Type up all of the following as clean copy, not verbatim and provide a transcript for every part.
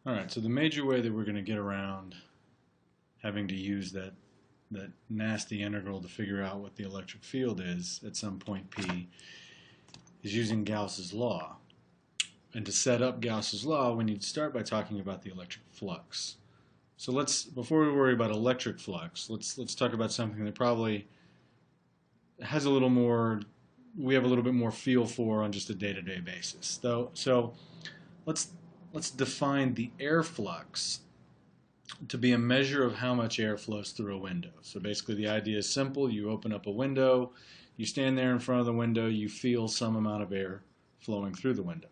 All right, so the major way that we're going to get around having to use that nasty integral to figure out what the electric field is at some point P is using Gauss's law. And to set up Gauss's law, we need to start by talking about the electric flux. So before we worry about electric flux, let's talk about something that probably has a little more, we have a little bit more feel for on just a day-to-day basis. So let's define the air flux to be a measure of how much air flows through a window. So basically the idea is simple. You open up a window, you stand there in front of the window, you feel some amount of air flowing through the window.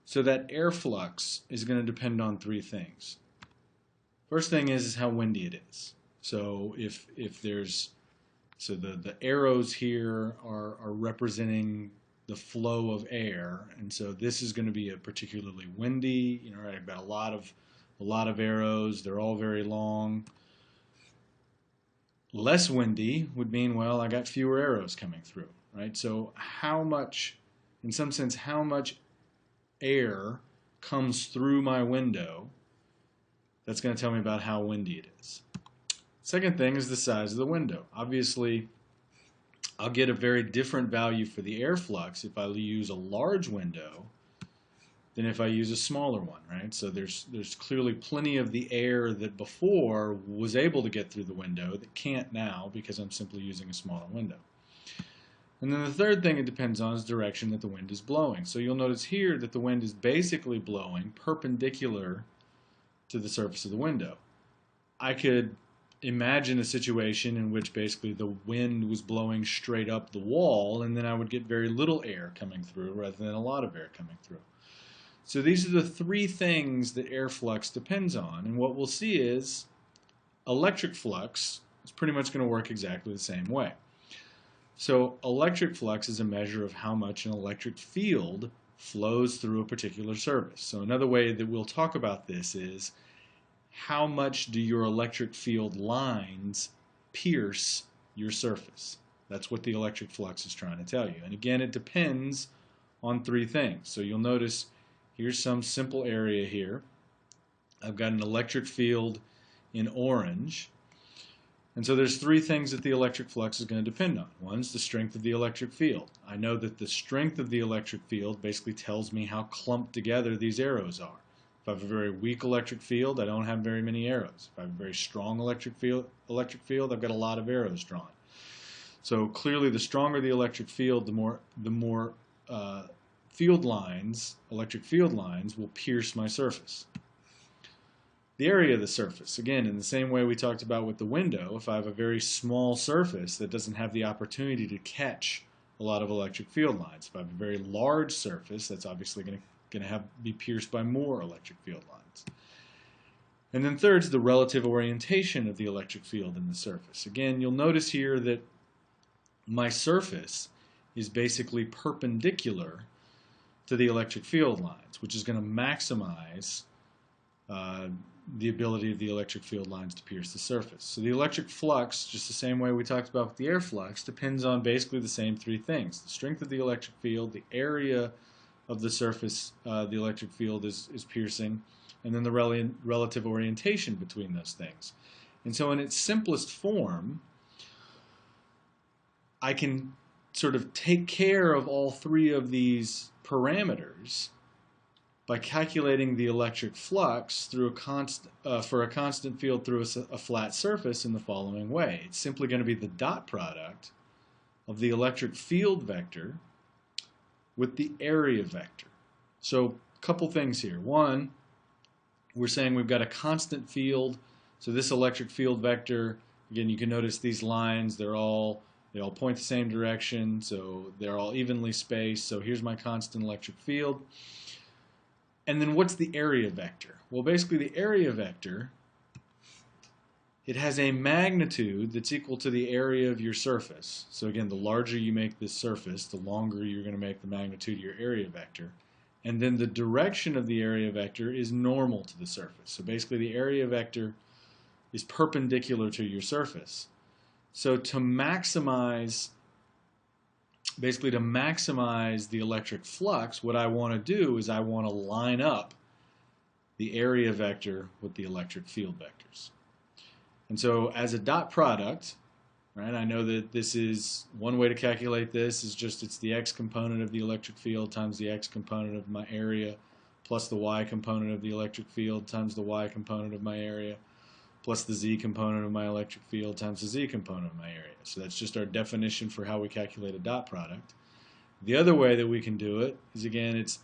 So that air flux is going to depend on three things. First thing is how windy it is. So if there's, so the arrows here are representing the flow of air, and so this is going to be a particularly windy, right, I've got a lot of arrows, they're all very long. Less windy would mean, well, I got fewer arrows coming through, right? So how much, in some sense, how much air comes through my window, that's going to tell me about how windy it is. Second thing is the size of the window. Obviously, I'll get a very different value for the air flux if I use a large window than if I use a smaller one, right? So there's clearly plenty of the air that before was able to get through the window that can't now because I'm simply using a smaller window. And then the third thing it depends on is direction that the wind is blowing. So you'll notice here that the wind is basically blowing perpendicular to the surface of the window. I could imagine a situation in which basically the wind was blowing straight up the wall, and then I would get very little air coming through rather than a lot of air coming through. So these are the three things that air flux depends on, and what we'll see is electric flux is pretty much going to work exactly the same way. So electric flux is a measure of how much an electric field flows through a particular surface. So another way that we'll talk about this is how much do your electric field lines pierce your surface. That's what the electric flux is trying to tell you. And again, it depends on three things. So you'll notice here's some simple area here. I've got an electric field in orange. And so there's three things that the electric flux is going to depend on. One's the strength of the electric field. I know that the strength of the electric field basically tells me how clumped together these arrows are. If I have a very weak electric field, I don't have very many arrows. If I have a very strong electric field, I've got a lot of arrows drawn. So clearly the stronger the electric field, the more field lines, electric field lines, will pierce my surface. The area of the surface, again, in the same way we talked about with the window, if I have a very small surface that doesn't have the opportunity to catch a lot of electric field lines. If I have a very large surface, that's obviously going to be pierced by more electric field lines. And then third is the relative orientation of the electric field in the surface. Again, you'll notice here that my surface is basically perpendicular to the electric field lines, which is going to maximize the ability of the electric field lines to pierce the surface. So the electric flux, just the same way we talked about with the air flux, depends on basically the same three things. The strength of the electric field, the area of the surface the electric field is piercing, and then the relative orientation between those things. And so in its simplest form, I can sort of take care of all three of these parameters by calculating the electric flux through for a constant field through a flat surface in the following way. It's simply going to be the dot product of the electric field vector with the area vector. So a couple things here. One, we're saying we've got a constant field. So this electric field vector, again, you can notice these lines, they all point the same direction, so they're all evenly spaced. So here's my constant electric field. And then what's the area vector? Well, basically the area vector, it has a magnitude that's equal to the area of your surface. So again, the larger you make this surface, the longer you're going to make the magnitude of your area vector. And then the direction of the area vector is normal to the surface. So basically the area vector is perpendicular to your surface. So to maximize the electric flux, what I want to do is I want to line up the area vector with the electric field vectors. And so as a dot product, right, I know that this is one way to calculate this is just it's the x component of the electric field times the x component of my area plus the y component of the electric field times the y component of my area plus the z component of my electric field times the z component of my area. So that's just our definition for how we calculate a dot product. The other way that we can do it is, again, it's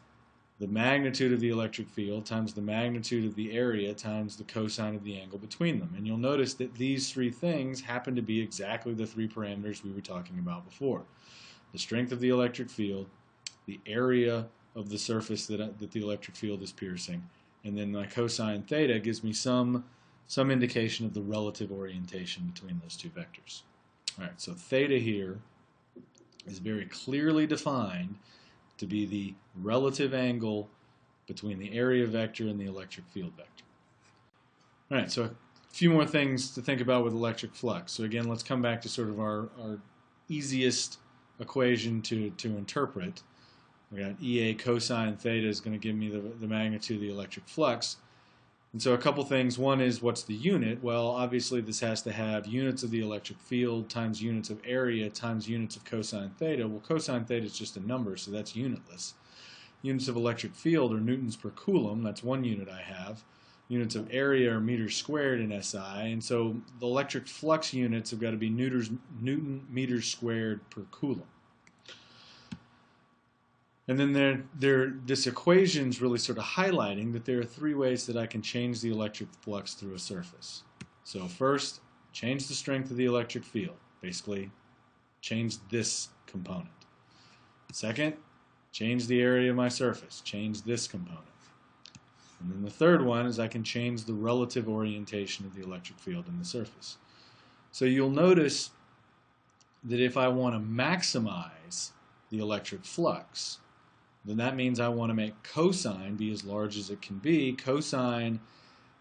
the magnitude of the electric field times the magnitude of the area times the cosine of the angle between them. And you'll notice that these three things happen to be exactly the three parameters we were talking about before. The strength of the electric field, the area of the surface that the electric field is piercing, and then my cosine theta gives me some indication of the relative orientation between those two vectors. All right, so theta here is very clearly defined to be the relative angle between the area vector and the electric field vector. All right, so a few more things to think about with electric flux. So again, let's come back to sort of our easiest equation to interpret. We got EA cosine theta is going to give me the magnitude of the electric flux. And so a couple things. One is, what's the unit? Well, obviously this has to have units of the electric field times units of area times units of cosine theta. Well, cosine theta is just a number, so that's unitless. Units of electric field are newtons per coulomb. That's one unit I have. Units of area are meters squared in SI. And so the electric flux units have got to be Newton meters squared per coulomb. And then this equation is really sort of highlighting that there are three ways that I can change the electric flux through a surface. So first, change the strength of the electric field. Basically, change this component. Second, change the area of my surface. Change this component. And then the third one is I can change the relative orientation of the electric field in the surface. So you'll notice that if I want to maximize the electric flux, then that means I want to make cosine be as large as it can be. Cosine,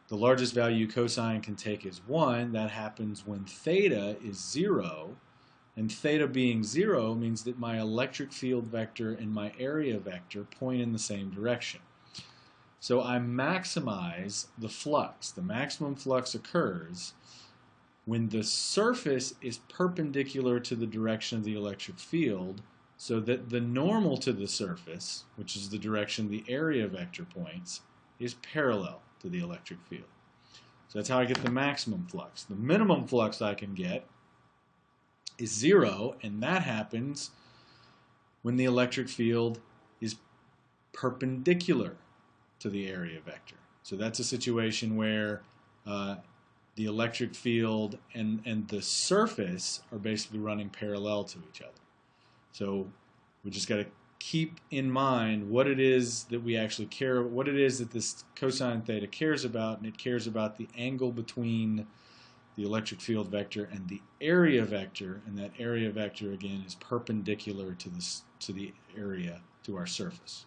the largest value cosine can take is 1. That happens when theta is 0. And theta being 0 means that my electric field vector and my area vector point in the same direction. So I maximize the flux. The maximum flux occurs when the surface is perpendicular to the direction of the electric field, so that the normal to the surface, which is the direction the area vector points, is parallel to the electric field. So that's how I get the maximum flux. The minimum flux I can get is 0, and that happens when the electric field is perpendicular to the area vector. So that's a situation where the electric field and the surface are basically running parallel to each other. So we just got to keep in mind what it is that we actually care, what it is that this cosine theta cares about, and it cares about the angle between the electric field vector and the area vector, and that area vector again is perpendicular to the area, to our surface.